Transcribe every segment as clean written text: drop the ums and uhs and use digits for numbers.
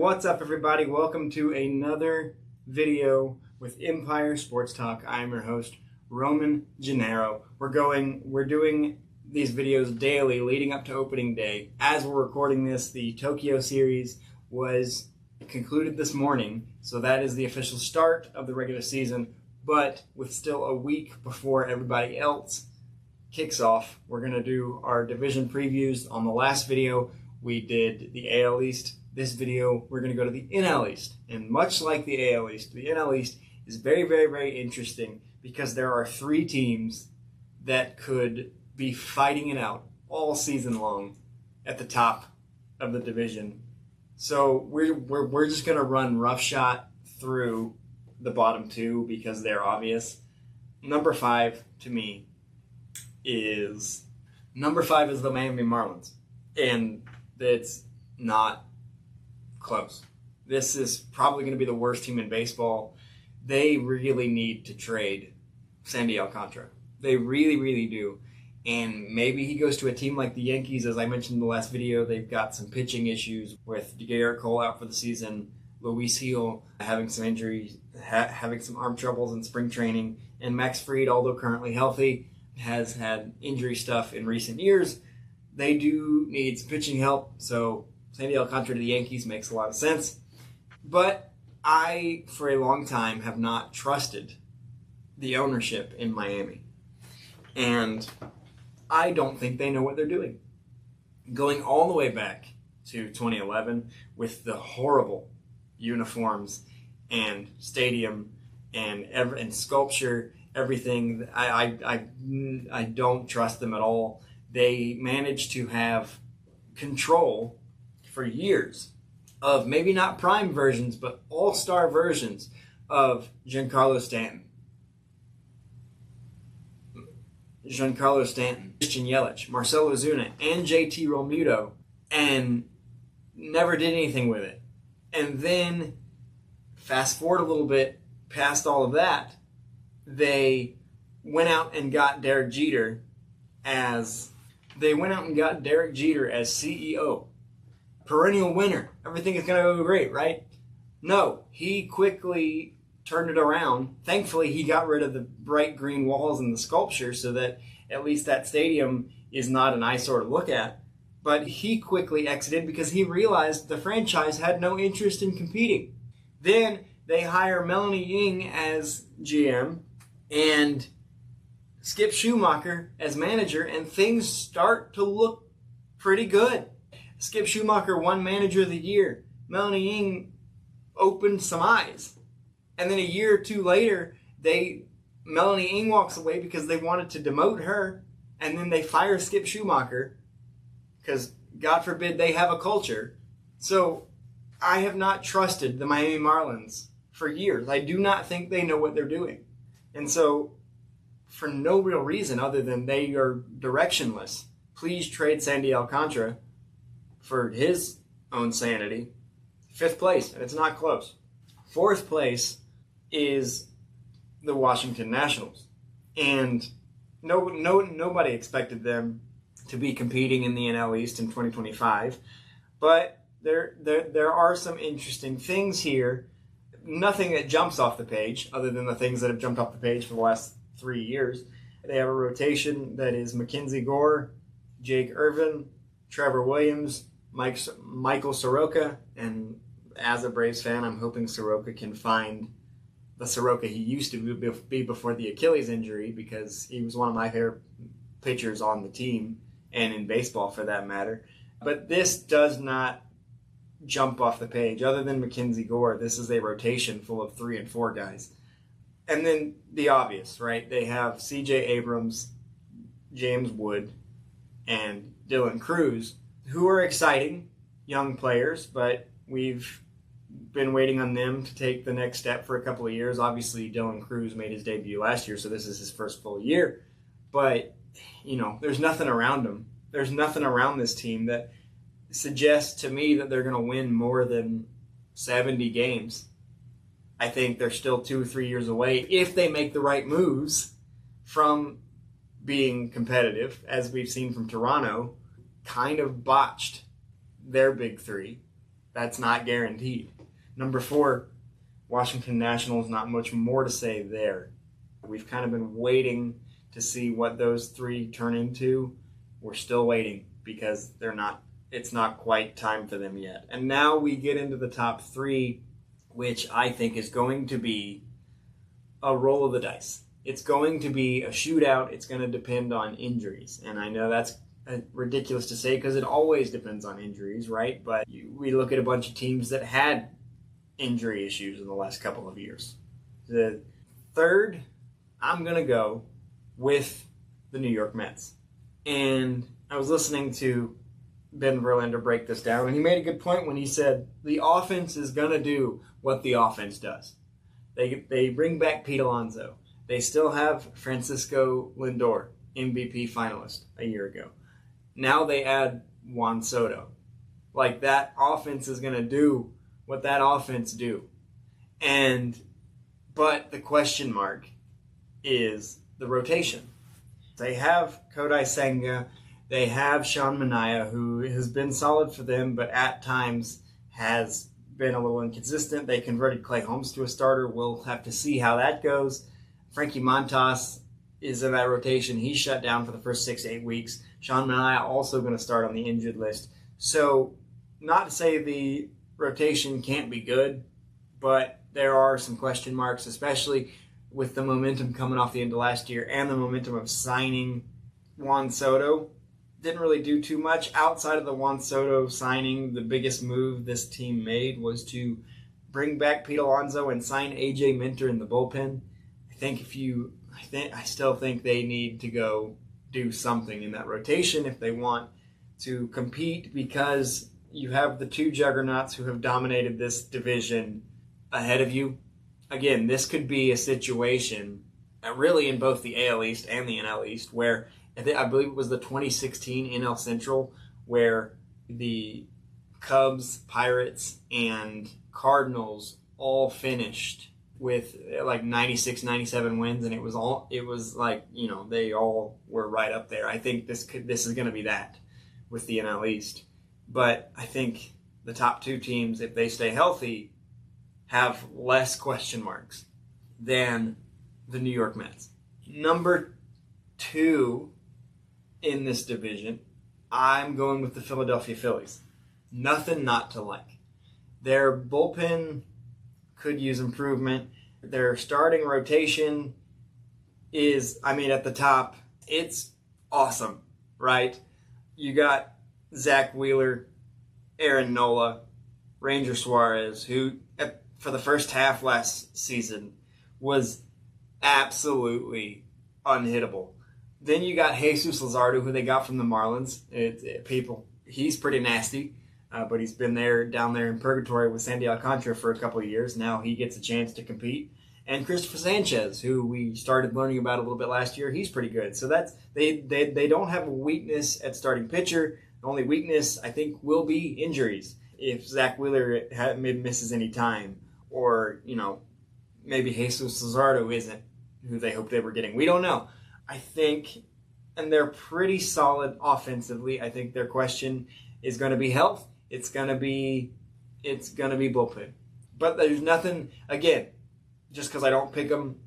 What's up, everybody? Welcome to another video with Empire Sports Talk. I am your host, Roman Gennaro. We're doing these videos daily leading up to opening day. As we're recording this, the Tokyo series was concluded this morning, so that is the official start of the regular season. But with still a week before everybody else kicks off, we're going to do our division previews. On the last video, we did the AL East. This video, we're going to go to the NL East. And much like the AL East, the NL East is very, very, very interesting because there are three teams that could be fighting it out all season long at the top of the division. So we're just going to run roughshod through the bottom two because they're obvious. Number five to me is the Miami Marlins. And it's not close. This is probably going to be the worst team in baseball. They really need to trade Sandy Alcantara. They really, really do. And maybe he goes to a team like the Yankees. As I mentioned in the last video, they've got some pitching issues with Garrett Cole out for the season, Luis Gil having some injuries, having some arm troubles in spring training, and Max Fried, although currently healthy, has had injury stuff in recent years. They do need some pitching help, so Sandy Alcantara to the Yankees makes a lot of sense. But I, for a long time, have not trusted the ownership in Miami. And I don't think they know what they're doing. Going all the way back to 2011 with the horrible uniforms and stadium and sculpture, everything, I don't trust them at all. They managed to have control for years of maybe not prime versions, but all-star versions of Giancarlo Stanton, Christian Yelich, Marcell Ozuna, and JT Realmuto, and never did anything with it. And then, fast forward a little bit past all of that, they went out and got Derek Jeter as CEO. Perennial winner. Everything is going to go great, right? No, he quickly turned it around. Thankfully, he got rid of the bright green walls and the sculpture so that at least that stadium is not an eyesore to look at. But he quickly exited because he realized the franchise had no interest in competing. Then they hire Melanie Ng as GM and Skip Schumacher as manager, and things start to look pretty good. Skip Schumacher won Manager of the Year. Melanie Ng opened some eyes. And then a year or two later, Melanie Ng walks away because they wanted to demote her, and then they fire Skip Schumacher because, God forbid, they have a culture. So I have not trusted the Miami Marlins for years. I do not think they know what they're doing. And so, for no real reason other than they are directionless, please trade Sandy Alcantara for his own sanity. Fifth place, and it's not close. Fourth place is the Washington Nationals. And nobody expected them to be competing in the NL East in 2025. But there are some interesting things here. Nothing that jumps off the page other than the things that have jumped off the page for the last 3 years. They have a rotation that is Mackenzie Gore, Jake Irvin, Trevor Williams, Michael Soroka, and as a Braves fan, I'm hoping Soroka can find the Soroka he used to be before the Achilles injury, because he was one of my favorite pitchers on the team and in baseball for that matter. But this does not jump off the page. Other than Mackenzie Gore, this is a rotation full of 3 and 4 guys. And then the obvious, right? They have C.J. Abrams, James Wood, and Dylan Cruz, who are exciting young players, but we've been waiting on them to take the next step for a couple of years. Obviously, Dylan Cruz made his debut last year, so this is his first full year. But, there's nothing around him. There's nothing around this team that suggests to me that they're going to win more than 70 games. I think they're still 2 or 3 years away, if they make the right moves, from being competitive, as we've seen from Toronto, kind of botched their big three. That's not guaranteed. Number 4, Washington Nationals, not much more to say there. We've kind of been waiting to see what those 3 turn into. We're still waiting because it's not quite time for them yet. And now we get into the top 3, which I think is going to be a roll of the dice. It's going to be a shootout. It's going to depend on injuries. And I know that's ridiculous to say because it always depends on injuries, right? But we look at a bunch of teams that had injury issues in the last couple of years. The 3rd, I'm going to go with the New York Mets. And I was listening to Ben Verlander break this down, and he made a good point when he said the offense is going to do what the offense does. They bring back Pete Alonso. They still have Francisco Lindor, MVP finalist a year ago. Now they add Juan Soto. Like, that offense is going to do what that offense do. But the question mark is the rotation. They have Kodai Senga. They have Sean Manaea, who has been solid for them, but at times has been a little inconsistent. They converted Clay Holmes to a starter. We'll have to see how that goes. Frankie Montas is in that rotation. He's shut down for the first 6 to 8 weeks. Sean Manaea also going to start on the injured list. So, not to say the rotation can't be good, but there are some question marks, especially with the momentum coming off the end of last year and the momentum of signing Juan Soto. Didn't really do too much outside of the Juan Soto signing. The biggest move this team made was to bring back Pete Alonso and sign AJ Minter in the bullpen. I still think they need to go do something in that rotation if they want to compete, because you have the 2 juggernauts who have dominated this division ahead of you. Again, this could be a situation, really in both the AL East and the NL East, where I believe it was the 2016 NL Central, where the Cubs, Pirates, and Cardinals all finished with like 96, 97 wins, and it was like, they all were right up there. I think this is going to be that with the NL East. But I think the top 2 teams, if they stay healthy, have less question marks than the New York Mets. Number 2 in this division, I'm going with the Philadelphia Phillies. Nothing not to like. Their bullpen could use improvement. Their starting rotation is, at the top, it's awesome, right? You got Zach Wheeler, Aaron Nola, Ranger Suarez, who for the first half last season was absolutely unhittable. Then you got Jesus Luzardo, who they got from the Marlins. He's pretty nasty, but he's been down there in purgatory with Sandy Alcantara for a couple of years. Now he gets a chance to compete. And Christopher Sanchez, who we started learning about a little bit last year, he's pretty good. So they don't have a weakness at starting pitcher. The only weakness, I think, will be injuries. If Zach Wheeler misses any time, or maybe Jesus Luzardo isn't who they hoped they were getting. We don't know. I think, and they're pretty solid offensively. I think their question is going to be health. It's going to be bullpen. But there's nothing, again, just because I don't pick them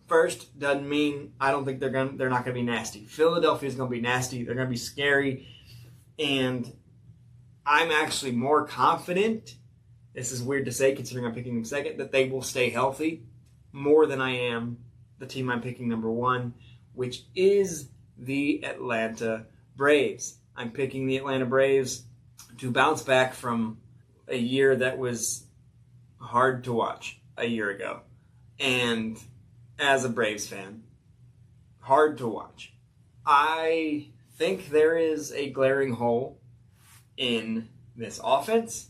first doesn't mean I don't think they're not going to be nasty. Philadelphia's going to be nasty. They're going to be scary. And I'm actually more confident, this is weird to say considering I'm picking them second, that they will stay healthy more than I am the team I'm picking number 1, which is the Atlanta Braves. I'm picking the Atlanta Braves to bounce back from a year that was hard to watch a year ago. And as a Braves fan, hard to watch. I think there is a glaring hole in this offense,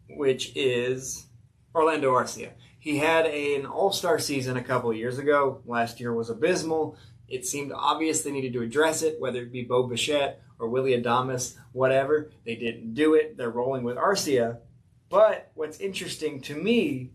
which is Orlando Arcia. He had an all-star season a couple of years ago. Last year was abysmal. It seemed obvious they needed to address it, whether it be Bo Bichette or Willy Adames, whatever. They didn't do it. They're rolling with Arcia. But what's interesting to me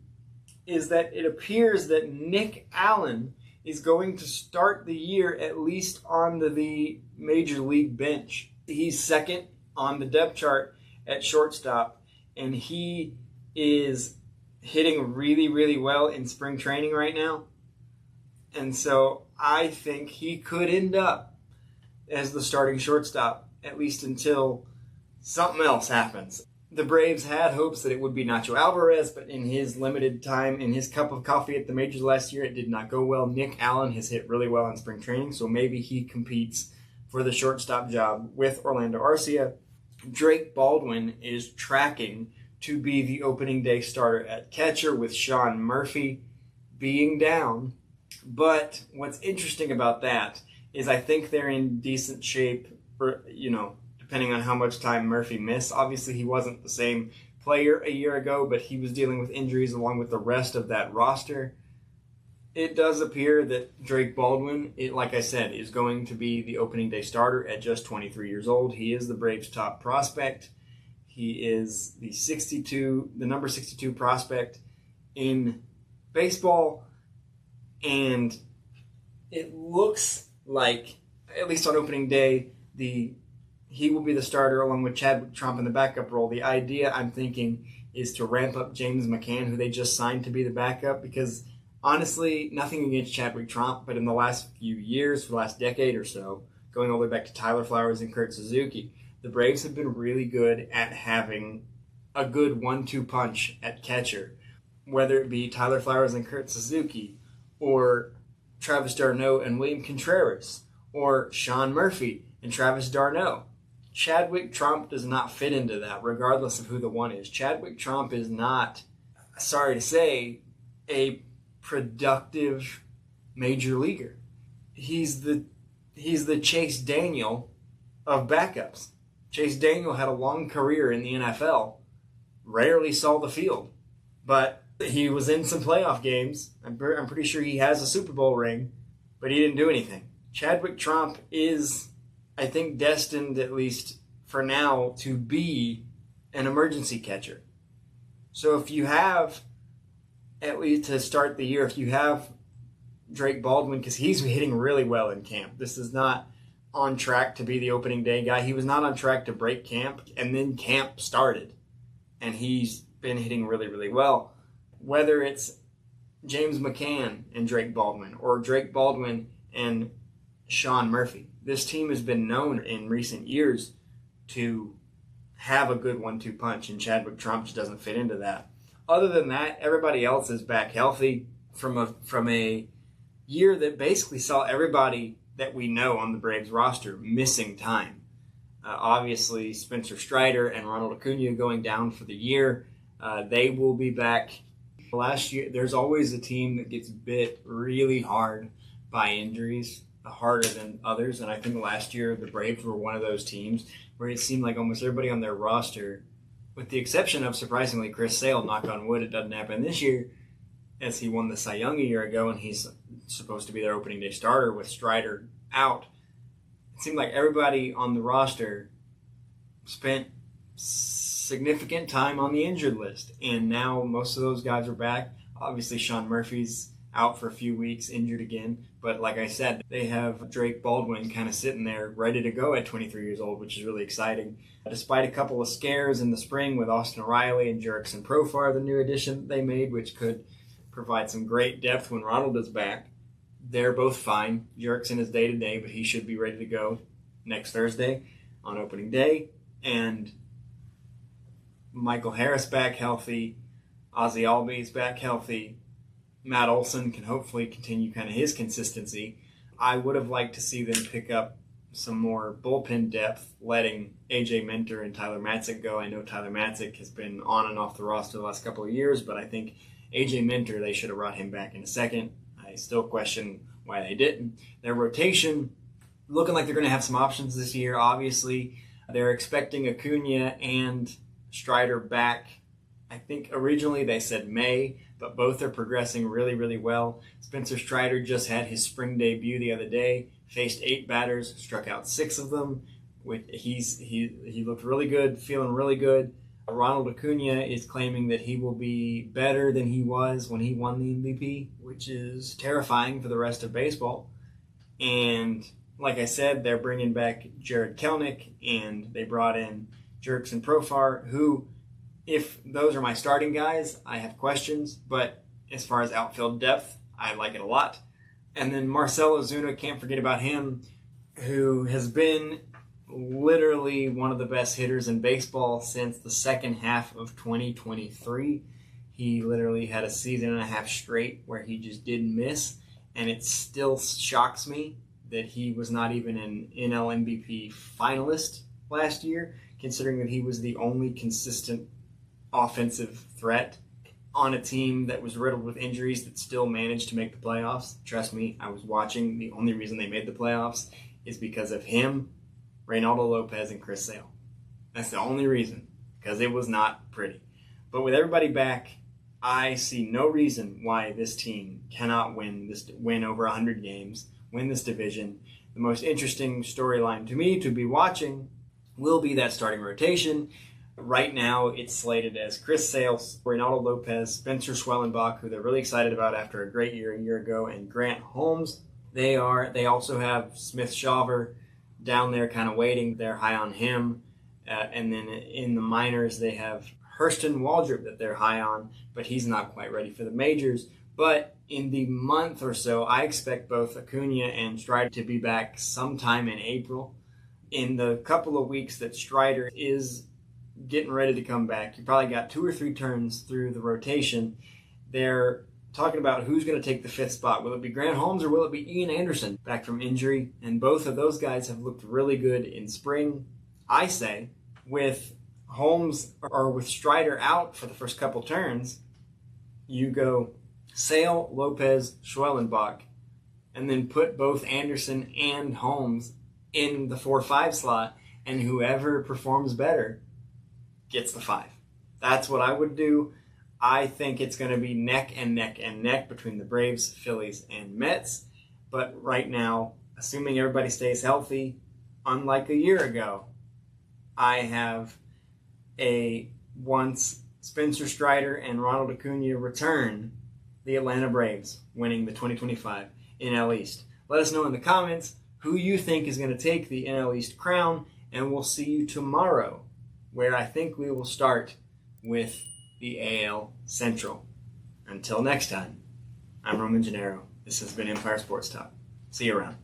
is that it appears that Nick Allen is going to start the year at least on the major league bench. He's second on the depth chart at shortstop, and he is hitting really, really well in spring training right now. And so I think he could end up as the starting shortstop, at least until something else happens. The Braves had hopes that it would be Nacho Alvarez, but in his limited time, in his cup of coffee at the majors last year, it did not go well. Nick Allen has hit really well in spring training, so maybe he competes for the shortstop job with Orlando Arcia. Drake Baldwin is tracking to be the opening day starter at catcher with Sean Murphy being down. But what's interesting about that is I think they're in decent shape for, depending on how much time Murphy missed. Obviously, he wasn't the same player a year ago, but he was dealing with injuries along with the rest of that roster. It does appear that Drake Baldwin, like I said, is going to be the opening day starter at just 23 years old. He is the Braves' top prospect. He is the number 62 prospect in baseball, and it looks like, at least on opening day, he will be the starter along with Chadwick Tromp in the backup role. The idea, I'm thinking, is to ramp up James McCann, who they just signed to be the backup, because honestly, nothing against Chadwick Tromp, but in the last few years, for the last decade or so, going all the way back to Tyler Flowers and Kurt Suzuki, the Braves have been really good at having a good 1-2 punch at catcher, whether it be Tyler Flowers and Kurt Suzuki, or Travis d'Arnaud and William Contreras, or Sean Murphy and Travis d'Arnaud. Chadwick Tromp does not fit into that, regardless of who the one is. Chadwick Tromp is not, sorry to say, a productive major leaguer. He's the Chase Daniel of backups. Chase Daniel had a long career in the NFL, rarely saw the field, but he was in some playoff games. I'm pretty sure he has a Super Bowl ring, but he didn't do anything. Chadwick Tromp is, I think, destined, at least for now, to be an emergency catcher. So if you have, at least to start the year, if you have Drake Baldwin, because he's hitting really well in camp. This is not on track to be the opening day guy. He was not on track to break camp, and then camp started, and he's been hitting really, really well. Whether it's James McCann and Drake Baldwin, or Drake Baldwin and Sean Murphy, this team has been known in recent years to have a good 1-2 punch, and Chadwick Tromp just doesn't fit into that. Other than that, everybody else is back healthy from a year that basically saw everybody that we know on the Braves roster missing time. Obviously, Spencer Strider and Ronald Acuna going down for the year. They will be back. Last year, there's always a team that gets bit really hard by injuries, harder than others. And I think last year the Braves were one of those teams where it seemed like almost everybody on their roster, with the exception of, surprisingly, Chris Sale, knock on wood, it doesn't happen this year, as he won the Cy Young a year ago, and he's supposed to be their opening day starter with Strider out. It seemed like everybody on the roster spent significant time on the injured list, and now most of those guys are back. Obviously, Sean Murphy's out for a few weeks, injured again, but like I said, they have Drake Baldwin kind of sitting there ready to go at 23 years old, which is really exciting. Despite a couple of scares in the spring with Austin Riley and Jurickson Profar, the new addition they made, which could provide some great depth when Ronald is back, they're both fine. Jurickson is day-to-day, but he should be ready to go next Thursday on opening day. And Michael Harris back healthy. Ozzie Albies back healthy. Matt Olson can hopefully continue kind of his consistency. I would have liked to see them pick up some more bullpen depth, letting A.J. Minter and Tyler Matzik go. I know Tyler Matzik has been on and off the roster the last couple of years, but I think A.J. Minter, they should have brought him back in a second. I still question why they didn't. Their rotation, looking like they're going to have some options this year, obviously. They're expecting Acuna and Strider back. I think originally they said May, but both are progressing really, really well. Spencer Strider just had his spring debut the other day, faced 8 batters, struck out 6 of them. He looked really good, feeling really good. Ronald Acuna is claiming that he will be better than he was when he won the MVP, which is terrifying for the rest of baseball. And like I said, they're bringing back Jared Kelnick, and they brought in Jurickson Profar, who If those are my starting guys, I have questions, but as far as outfield depth, I like it a lot. And then Marcell Ozuna, can't forget about him, who has been literally one of the best hitters in baseball since the second half of 2023. He literally had a season and a half straight where he just didn't miss, and it still shocks me that he was not even an NL MVP finalist last year, considering that he was the only consistent offensive threat on a team that was riddled with injuries that still managed to make the playoffs. Trust me, I was watching. The only reason they made the playoffs is because of him, Reynaldo Lopez, and Chris Sale. That's the only reason, because it was not pretty. But with everybody back, I see no reason why this team cannot win over 100 games, win this division. The most interesting storyline to me to be watching will be that starting rotation. Right now, it's slated as Chris Sale, Reynaldo Lopez, Spencer Schwellenbach, who they're really excited about after a great year a year ago, and Grant Holmes. They also have Smith Shawver down there kind of waiting. They're high on him. And then in the minors, they have Hurston Waldrop that they're high on, but he's not quite ready for the majors. But in the month or so, I expect both Acuna and Strider to be back sometime in April. In the couple of weeks that Strider is getting ready to come back, you probably got 2 or 3 turns through the rotation. They're talking about who's going to take the 5th spot. Will it be Grant Holmes or will it be Ian Anderson back from injury? And both of those guys have looked really good in spring. I say with Holmes or with Strider out for the first couple turns, you go Sale, Lopez, Schwellenbach, and then put both Anderson and Holmes in the 4-5 slot, and whoever performs better gets the 5. That's what I would do. I think it's going to be neck and neck and neck between the Braves, Phillies, and Mets. But right now, assuming everybody stays healthy, unlike a year ago, I have once Spencer Strider and Ronald Acuna return, the Atlanta Braves winning the 2025 NL East. Let us know in the comments who you think is going to take the NL East crown, and we'll see you tomorrow, where I think we will start with the AL Central. Until next time, I'm Roman Gennaro. This has been Empire Sports Talk. See you around.